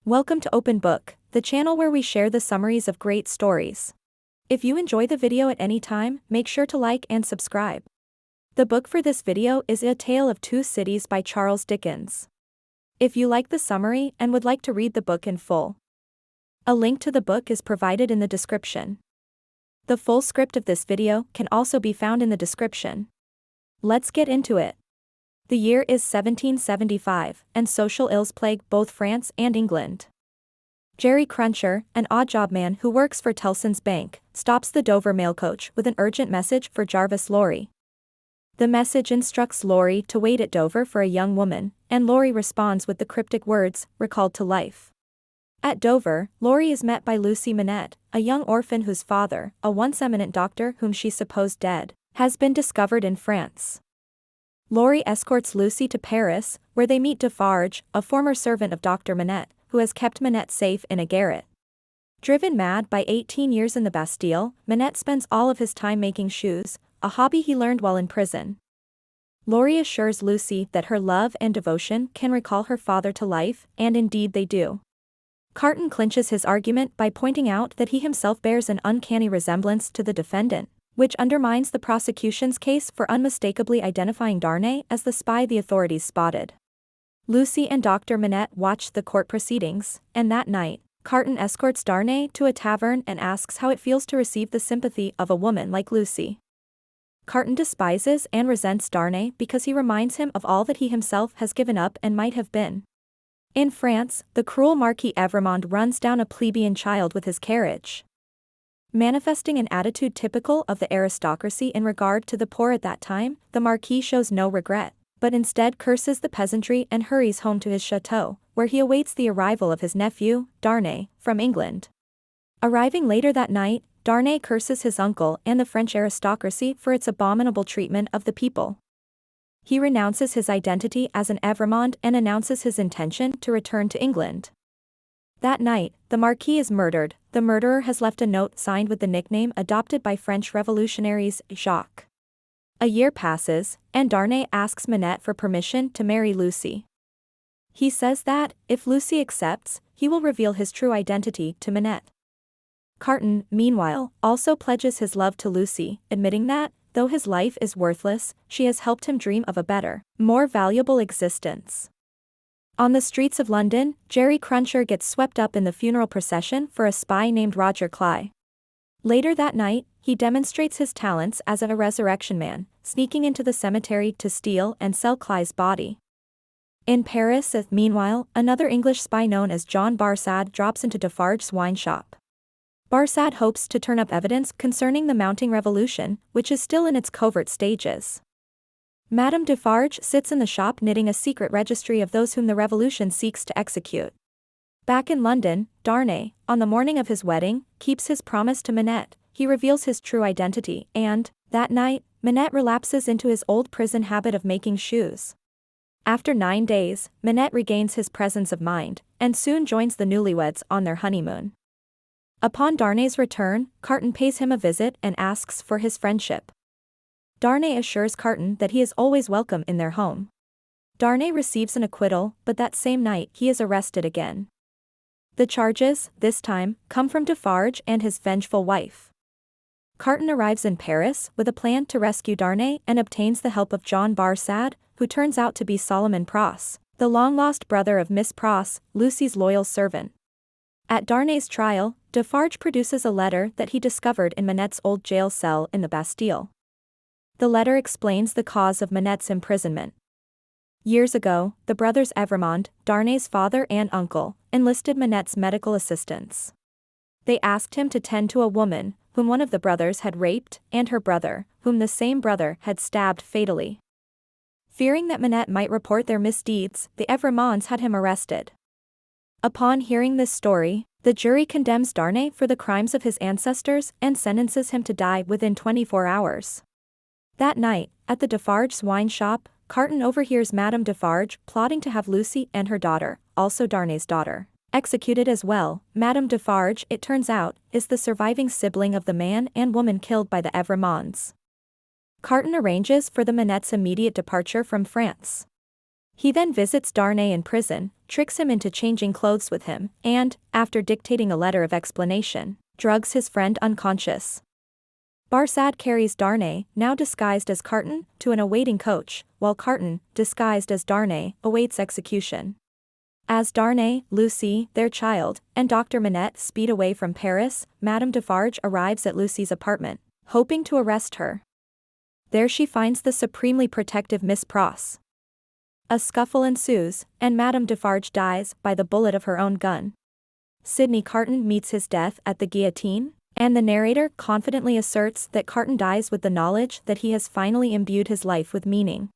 Welcome to Open Book, the channel where we share the summaries of great stories. If you enjoy the video at any time, make sure to like and subscribe. The book for this video is A Tale of Two Cities by Charles Dickens. If you like the summary and would like to read the book in full, a link to the book is provided in the description. The full script of this video can also be found in the description. Let's get into it. The year is 1775, and social ills plague both France and England. Jerry Cruncher, an odd-job man who works for Tellson's Bank, stops the Dover mail coach with an urgent message for Jarvis Lorry. The message instructs Lorry to wait at Dover for a young woman, and Lorry responds with the cryptic words, "recalled to life." At Dover, Lorry is met by Lucy Manette, a young orphan whose father, a once eminent doctor whom she supposed dead, has been discovered in France. Lorry escorts Lucy to Paris, where they meet Defarge, a former servant of Dr. Manette, who has kept Manette safe in a garret. Driven mad by 18 years in the Bastille, Manette spends all of his time making shoes, a hobby he learned while in prison. Lorry assures Lucy that her love and devotion can recall her father to life, and indeed they do. Carton clinches his argument by pointing out that he himself bears an uncanny resemblance to the defendant, which undermines the prosecution's case for unmistakably identifying Darnay as the spy the authorities spotted. Lucy and Dr. Manette watch the court proceedings, and that night, Carton escorts Darnay to a tavern and asks how it feels to receive the sympathy of a woman like Lucy. Carton despises and resents Darnay because he reminds him of all that he himself has given up and might have been. In France, the cruel Marquis Evrémonde runs down a plebeian child with his carriage. Manifesting an attitude typical of the aristocracy in regard to the poor at that time, the Marquis shows no regret, but instead curses the peasantry and hurries home to his chateau, where he awaits the arrival of his nephew, Darnay, from England. Arriving later that night, Darnay curses his uncle and the French aristocracy for its abominable treatment of the people. He renounces his identity as an Evrémonde and announces his intention to return to England. That night, the Marquis is murdered. The murderer has left a note signed with the nickname adopted by French revolutionaries, Jacques. A year passes, and Darnay asks Manette for permission to marry Lucy. He says that, if Lucy accepts, he will reveal his true identity to Manette. Carton, meanwhile, also pledges his love to Lucy, admitting that, though his life is worthless, she has helped him dream of a better, more valuable existence. On the streets of London, Jerry Cruncher gets swept up in the funeral procession for a spy named Roger Cly. Later that night, he demonstrates his talents as a resurrection man, sneaking into the cemetery to steal and sell Cly's body. In Paris, meanwhile, another English spy known as John Barsad drops into Defarge's wine shop. Barsad hopes to turn up evidence concerning the mounting revolution, which is still in its covert stages. Madame Defarge sits in the shop knitting a secret registry of those whom the revolution seeks to execute. Back in London, Darnay, on the morning of his wedding, keeps his promise to Manette. He reveals his true identity and, that night, Manette relapses into his old prison habit of making shoes. After 9 days, Manette regains his presence of mind, and soon joins the newlyweds on their honeymoon. Upon Darnay's return, Carton pays him a visit and asks for his friendship. Darnay assures Carton that he is always welcome in their home. Darnay receives an acquittal, but that same night he is arrested again. The charges, this time, come from Defarge and his vengeful wife. Carton arrives in Paris with a plan to rescue Darnay and obtains the help of John Barsad, who turns out to be Solomon Pross, the long-lost brother of Miss Pross, Lucy's loyal servant. At Darnay's trial, Defarge produces a letter that he discovered in Manette's old jail cell in the Bastille. The letter explains the cause of Manette's imprisonment. Years ago, the brothers Evrémonde, Darnay's father and uncle, enlisted Manette's medical assistance. They asked him to tend to a woman, whom one of the brothers had raped, and her brother, whom the same brother had stabbed fatally. Fearing that Manette might report their misdeeds, the Evrémondes had him arrested. Upon hearing this story, the jury condemns Darnay for the crimes of his ancestors and sentences him to die within 24 hours. That night, at the Defarge's wine shop, Carton overhears Madame Defarge plotting to have Lucy and her daughter, also Darnay's daughter, executed as well. Madame Defarge, it turns out, is the surviving sibling of the man and woman killed by the Evrémondes. Carton arranges for the Manette's immediate departure from France. He then visits Darnay in prison, tricks him into changing clothes with him, and, after dictating a letter of explanation, drugs his friend unconscious. Barsad carries Darnay, now disguised as Carton, to an awaiting coach, while Carton, disguised as Darnay, awaits execution. As Darnay, Lucy, their child, and Dr. Manette speed away from Paris, Madame Defarge arrives at Lucy's apartment, hoping to arrest her. There she finds the supremely protective Miss Pross. A scuffle ensues, and Madame Defarge dies by the bullet of her own gun. Sidney Carton meets his death at the guillotine, and the narrator confidently asserts that Carton dies with the knowledge that he has finally imbued his life with meaning.